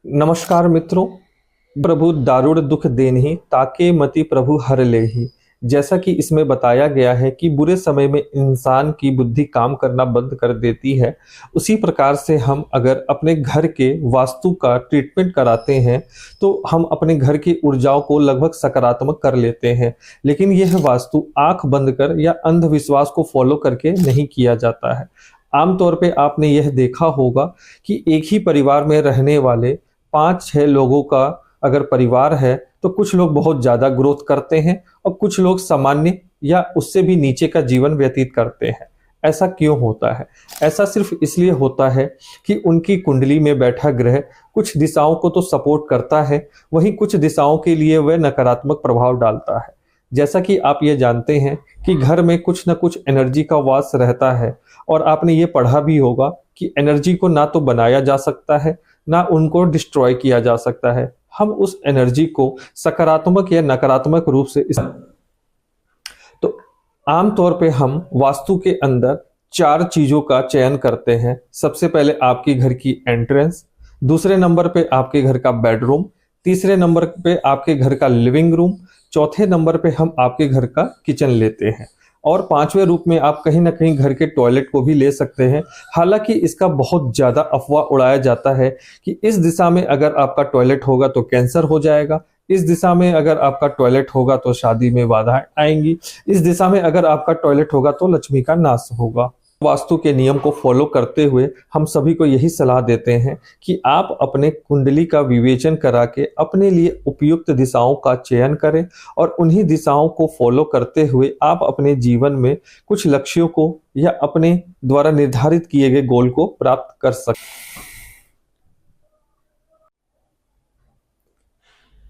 नमस्कार मित्रों। प्रभु दारुण दुख देनहि ताके मति प्रभु हर लेहि। जैसा कि इसमें बताया गया है कि बुरे समय में इंसान की बुद्धि काम करना बंद कर देती है, उसी प्रकार से हम अगर अपने घर के वास्तु का ट्रीटमेंट कराते हैं तो हम अपने घर की ऊर्जाओं को लगभग सकारात्मक कर लेते हैं। लेकिन यह वास्तु आंख बंद कर या अंधविश्वास को फॉलो करके नहीं किया जाता है। आमतौर पे आपने यह देखा होगा कि एक ही परिवार में रहने वाले 5-6 लोगों का अगर परिवार है तो कुछ लोग बहुत ज्यादा ग्रोथ करते हैं और कुछ लोग सामान्य या उससे भी नीचे का जीवन व्यतीत करते हैं। ऐसा क्यों होता है? ऐसा सिर्फ इसलिए होता है कि उनकी कुंडली में बैठा ग्रह कुछ दिशाओं को तो सपोर्ट करता है, वहीं कुछ दिशाओं के लिए वह नकारात्मक प्रभाव डालता है। जैसा कि आप ये जानते हैं कि घर में कुछ न कुछ एनर्जी का वास रहता है, और आपने ये पढ़ा भी होगा कि एनर्जी को ना तो बनाया जा सकता है ना उनको डिस्ट्रॉय किया जा सकता है। हम उस एनर्जी को सकारात्मक या नकारात्मक रूप से तो आमतौर पे हम वास्तु के अंदर 4 चीजों का चयन करते हैं। सबसे पहले आपके घर की एंट्रेंस, दूसरे नंबर पे आपके घर का बेडरूम, तीसरे नंबर पे आपके घर का लिविंग रूम, चौथे नंबर पे हम आपके घर का किचन लेते हैं, और पांचवें रूप में आप कहीं ना कहीं घर के टॉयलेट को भी ले सकते हैं। हालांकि इसका बहुत ज्यादा अफवाह उड़ाया जाता है कि इस दिशा में अगर आपका टॉयलेट होगा तो कैंसर हो जाएगा, इस दिशा में अगर आपका टॉयलेट होगा तो शादी में बाधाएं आएंगी, इस दिशा में अगर आपका टॉयलेट होगा तो लक्ष्मी का नाश होगा। वास्तु के नियम को फॉलो करते हुए हम सभी को यही सलाह देते हैं कि आप अपने कुंडली का विवेचन करा के अपने लिए उपयुक्त दिशाओं का चयन करें, और उन्हीं दिशाओं को फॉलो करते हुए आप अपने जीवन में कुछ लक्ष्यों को या अपने द्वारा निर्धारित किए गए गोल को प्राप्त कर सकते।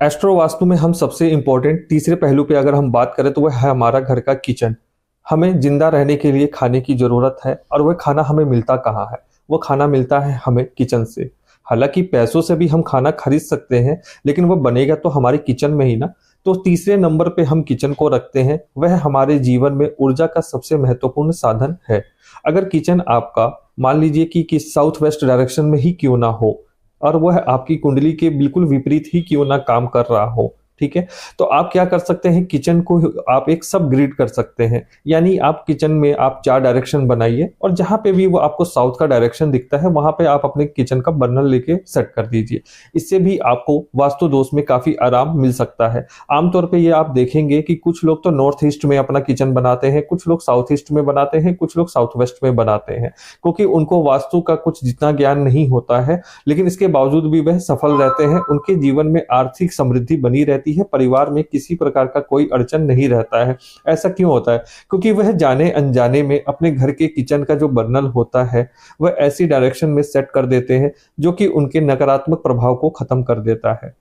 एस्ट्रो वास्तु में हम सबसे इंपॉर्टेंट तीसरे पहलू पे अगर हम बात करें तो वह है हमारा घर का किचन। हमें जिंदा रहने के लिए खाने की जरूरत है, और वह खाना हमें मिलता कहाँ है? वो खाना मिलता है हमें किचन से। हालांकि पैसों से भी हम खाना खरीद सकते हैं, लेकिन वह बनेगा तो हमारे किचन में ही ना। तो तीसरे नंबर पे हम किचन को रखते हैं। वह हमारे जीवन में ऊर्जा का सबसे महत्वपूर्ण साधन है। अगर किचन आपका मान लीजिए कि साउथ वेस्ट डायरेक्शन में ही क्यों ना हो, और वह आपकी कुंडली के बिल्कुल विपरीत ही क्यों ना काम कर रहा हो, ठीक है, तो आप क्या कर सकते हैं, किचन को आप एक सब ग्रिड कर सकते हैं। यानी आप किचन में आप 4 डायरेक्शन बनाइए, और जहां पे भी वो आपको साउथ का डायरेक्शन दिखता है वहां पे आप अपने किचन का बर्नर लेके सेट कर दीजिए। इससे भी आपको वास्तु दोष में काफी आराम मिल सकता है। आमतौर पे ये आप देखेंगे कि कुछ लोग तो नॉर्थ ईस्ट में अपना किचन बनाते हैं, कुछ लोग साउथ ईस्ट में बनाते हैं, कुछ लोग साउथ वेस्ट में बनाते हैं, क्योंकि उनको वास्तु का कुछ जितना ज्ञान नहीं होता है, लेकिन इसके बावजूद भी वह सफल रहते हैं। उनके जीवन में आर्थिक समृद्धि बनी रहती है, परिवार में किसी प्रकार का कोई अड़चन नहीं रहता है। ऐसा क्यों होता है? क्योंकि वह जाने अनजाने में अपने घर के किचन का जो बर्नल होता है वह ऐसी डायरेक्शन में सेट कर देते हैं जो कि उनके नकारात्मक प्रभाव को खत्म कर देता है।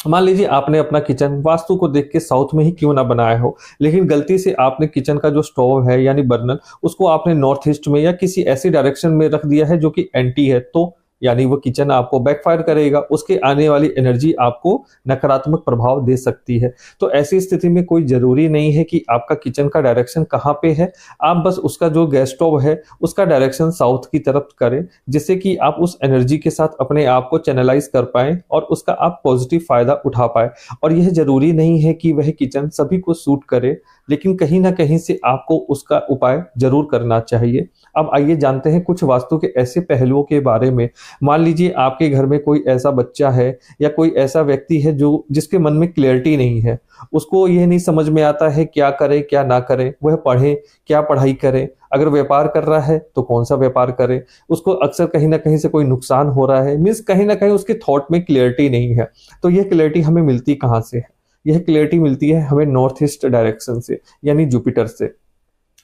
मान लीजिए आपने अपना किचन वास्तु को देख के साउथ में ही क्यों ना बनाया हो, लेकिन गलती से आपने किचन का जो स्टोव है यानी बर्नल उसको आपने नॉर्थ ईस्ट में या किसी ऐसी डायरेक्शन में रख दिया है जो कि एंटी है, तो यानी वो किचन आपको बैकफायर करेगा, उसके आने वाली एनर्जी आपको नकारात्मक प्रभाव दे सकती है। तो ऐसी स्थिति में कोई जरूरी नहीं है कि आपका किचन का डायरेक्शन कहाँ पे है, आप बस उसका जो गैस स्टोव है उसका डायरेक्शन साउथ की तरफ करें, जिससे कि आप उस एनर्जी के साथ अपने आप को चैनलाइज कर पाए और उसका आप पॉजिटिव फायदा उठा पाए। और यह जरूरी नहीं है कि वह किचन सभी को सूट करे, लेकिन कहीं ना कहीं से आपको उसका उपाय जरूर करना चाहिए। अब आइए जानते हैं कुछ वास्तु के ऐसे पहलुओं के बारे में। मान लीजिए आपके घर में कोई ऐसा बच्चा है या कोई ऐसा व्यक्ति है जो जिसके मन में क्लियरिटी नहीं है, उसको यह नहीं समझ में आता है क्या करे क्या ना करे, वह पढ़े क्या पढ़ाई करे, अगर व्यापार कर रहा है तो कौन सा व्यापार करे, उसको अक्सर कहीं ना कहीं से कोई नुकसान हो रहा है, मीन्स कहीं ना कहीं उसके थॉट में क्लियरिटी नहीं है। तो यह क्लियरिटी हमें मिलती कहाँ से है? यह क्लियरिटी मिलती है हमें नॉर्थ ईस्ट डायरेक्शन से, यानी जुपिटर से।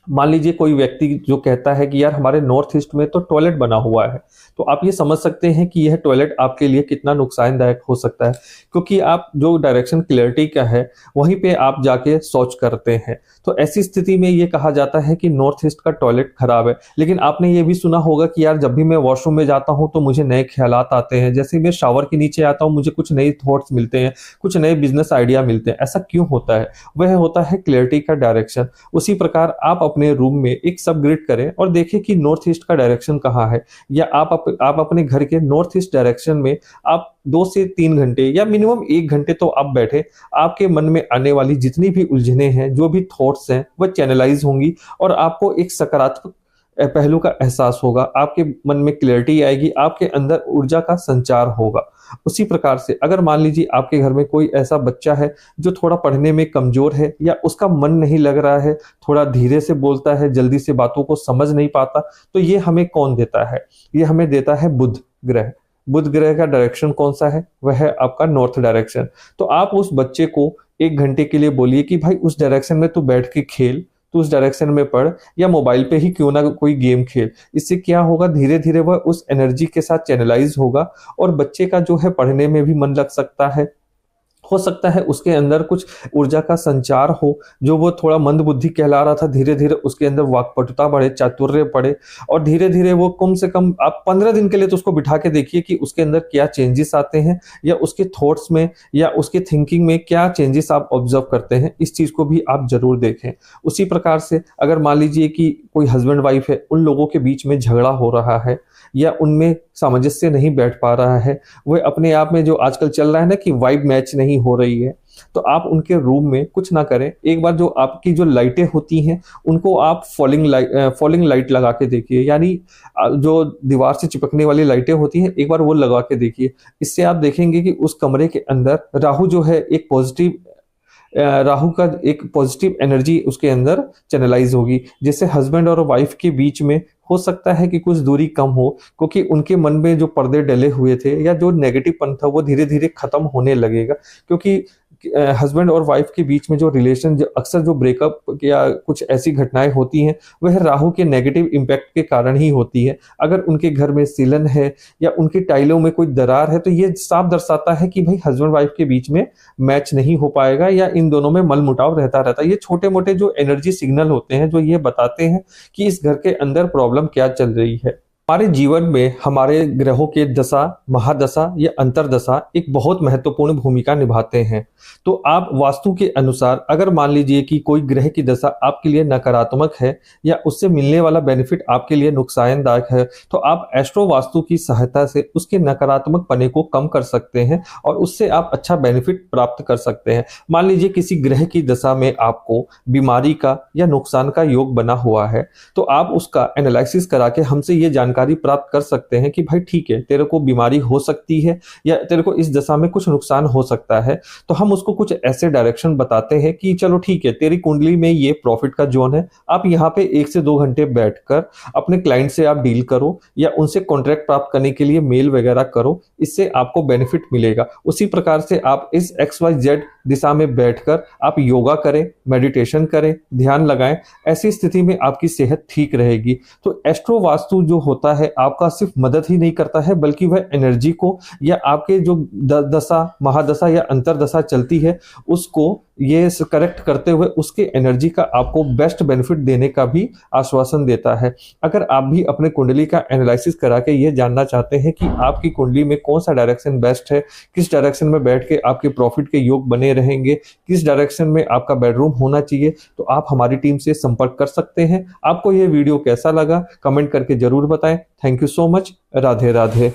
मान लीजिए कोई व्यक्ति जो कहता है कि यार हमारे नॉर्थ ईस्ट में तो टॉयलेट बना हुआ है, तो आप ये समझ सकते हैं कि यह टॉयलेट आपके लिए कितना नुकसानदायक हो सकता है, क्योंकि आप जो डायरेक्शन क्लियरिटी का है वहीं पे आप जाके शौच करते हैं। तो ऐसी स्थिति में ये कहा जाता है कि नॉर्थ ईस्ट का टॉयलेट खराब है। लेकिन आपने ये भी सुना होगा कि यार जब भी मैं वॉशरूम में जाता हूँ तो मुझे नए ख्यालात आते हैं, जैसे मैं शावर के नीचे आता हूँ मुझे कुछ नए थॉट्स मिलते हैं, कुछ नए बिजनेस आइडिया मिलते हैं। ऐसा क्यों होता है? वह होता है क्लियरिटी का डायरेक्शन। उसी प्रकार आप अपने अपने रूम में एक सब ग्रिड करें और देखें कि नॉर्थ ईस्ट का डायरेक्शन कहाँ है, या आप अपने घर के नॉर्थ ईस्ट डायरेक्शन में आप 2 से 3 घंटे या मिनिमम 1 घंटे तो आप बैठे। आपके मन में आने वाली जितनी भी उलझने हैं, जो भी थॉट्स हैं, वह चैनलाइज होंगी और आपको एक सकारात्मक पहलू का एहसास होगा। आपके मन में क्लैरिटी आएगी, आपके अंदर ऊर्जा का संचार होगा। उसी प्रकार से अगर मान लीजिए आपके घर में कोई ऐसा बच्चा है जो थोड़ा पढ़ने में कमजोर है, या उसका मन नहीं लग रहा है, थोड़ा धीरे से बोलता है, जल्दी से बातों को समझ नहीं पाता, तो ये हमें कौन देता है? ये हमें देता है बुध ग्रह। बुध ग्रह का डायरेक्शन कौन सा है? वह है आपका नॉर्थ डायरेक्शन। तो आप उस बच्चे को 1 घंटे के लिए बोलिए कि भाई उस डायरेक्शन में तू बैठ के खेल, तू उस डायरेक्शन में पढ़, या मोबाइल पे ही क्यों ना कोई गेम खेल। इससे क्या होगा, धीरे धीरे वह उस एनर्जी के साथ चैनलाइज होगा और बच्चे का जो है पढ़ने में भी मन लग सकता है। हो सकता है उसके अंदर कुछ ऊर्जा का संचार हो, जो वो थोड़ा मंद बुद्धि कहला रहा था, धीरे धीरे उसके अंदर वाक्पटुता बढ़े, चातुर्य बढ़े, और धीरे धीरे वो कम से कम आप 15 दिन के लिए तो उसको बिठा के देखिए कि उसके अंदर क्या चेंजेस आते हैं, या उसके थॉट्स में या उसके थिंकिंग में क्या चेंजेस आप ऑब्जर्व करते हैं। इस चीज को भी आप जरूर देखें। उसी प्रकार से अगर मान लीजिए कि कोई हस्बैंड वाइफ है, उन लोगों के बीच में झगड़ा हो रहा है या उनमें सामंजस्य नहीं बैठ पा रहा है, वह अपने आप में जो आजकल चल रहा है ना कि वाइब मैच नहीं हो रही है, तो आप उनके रूम में कुछ ना करें, एक बार जो आपकी जो लाइटें होती हैं उनको आप फॉलिंग लाइट लगा के देखिए, यानी जो दीवार से चिपकने वाली लाइटें होती हैं, एक बार वो लगा के देखिए। इससे आप देखेंगे कि उस कमरे के अंदर राहु जो है एक पॉजिटिव राहु का एक पॉजिटिव एनर्जी उसके अंदर चैनलाइज होगी, जिससे हस्बैंड और वाइफ के बीच में हो सकता है कि कुछ दूरी कम हो, क्योंकि उनके मन में जो पर्दे डले हुए थे या जो नेगेटिव पन था वो धीरे धीरे खत्म होने लगेगा। क्योंकि हस्बैंड और वाइफ के बीच में जो रिलेशन अक्सर जो ब्रेकअप या कुछ ऐसी घटनाएं होती हैं, वह राहु के नेगेटिव इम्पैक्ट के कारण ही होती है। अगर उनके घर में सीलन है या उनकी टाइलों में कोई दरार है, तो ये साफ दर्शाता है कि भाई हस्बैंड वाइफ के बीच में मैच नहीं हो पाएगा या इन दोनों में मल मुटाव रहता रहता है। ये छोटे मोटे जो एनर्जी सिग्नल होते हैं, जो ये बताते हैं कि इस घर के अंदर प्रॉब्लम क्या चल रही है। हमारे जीवन में हमारे ग्रहों के दशा, महादशा या अंतरदशा एक बहुत महत्वपूर्ण भूमिका निभाते हैं। तो आप वास्तु के अनुसार अगर मान लीजिए कि कोई ग्रह की दशा आपके लिए नकारात्मक है या उससे मिलने वाला बेनिफिट आपके लिए नुकसानदायक है, तो आप एस्ट्रो वास्तु की सहायता से उसके नकारात्मक पने को कम कर सकते हैं और उससे आप अच्छा बेनिफिट प्राप्त कर सकते हैं। मान लीजिए किसी ग्रह की दशा में आपको बीमारी का या नुकसान का योग बना हुआ है, तो आप उसका एनालिसिस करा के हमसे ये जानकारी प्राप्त कर सकते हैं कि भाई ठीक है, तेरे को बीमारी हो सकती है या तेरे को इस दशा में कुछ नुकसान हो सकता है। तो हम उसको कुछ ऐसे डायरेक्शन बताते हैं कि चलो ठीक है, तेरी कुंडली में ये प्रॉफिट का जोन है, आप यहाँ पे 1 से 2 घंटे बैठकर अपने क्लाइंट से आप डील करो या उनसे कॉन्ट्रैक्ट प्राप्त करने के लिए मेल वगैरह करो, इससे आपको बेनिफिट मिलेगा। उसी प्रकार से आप इस XYZ दिशा में बैठकर आप योगा करें, मेडिटेशन करें, ध्यान लगाएं। ऐसी स्थिति में आपकी सेहत ठीक रहेगी। तो एस्ट्रो वास्तु जो होता है आपका सिर्फ मदद ही नहीं करता है, बल्कि वह एनर्जी को या आपके जो दशा, महादशा या अंतरदशा चलती है उसको ये करेक्ट करते हुए उसके एनर्जी का आपको बेस्ट बेनिफिट देने का भी आश्वासन देता है। अगर आप भी अपने कुंडली का एनालिसिस करा के ये जानना चाहते हैं कि आपकी कुंडली में कौन सा डायरेक्शन बेस्ट है, किस डायरेक्शन में बैठ के आपके प्रॉफिट के योग बने रहेंगे, किस डायरेक्शन में आपका बेडरूम होना चाहिए, तो आप हमारी टीम से संपर्क कर सकते हैं। आपको यह वीडियो कैसा लगा कमेंट करके जरूर बताएं। Thank you so much. Radhe Radhe.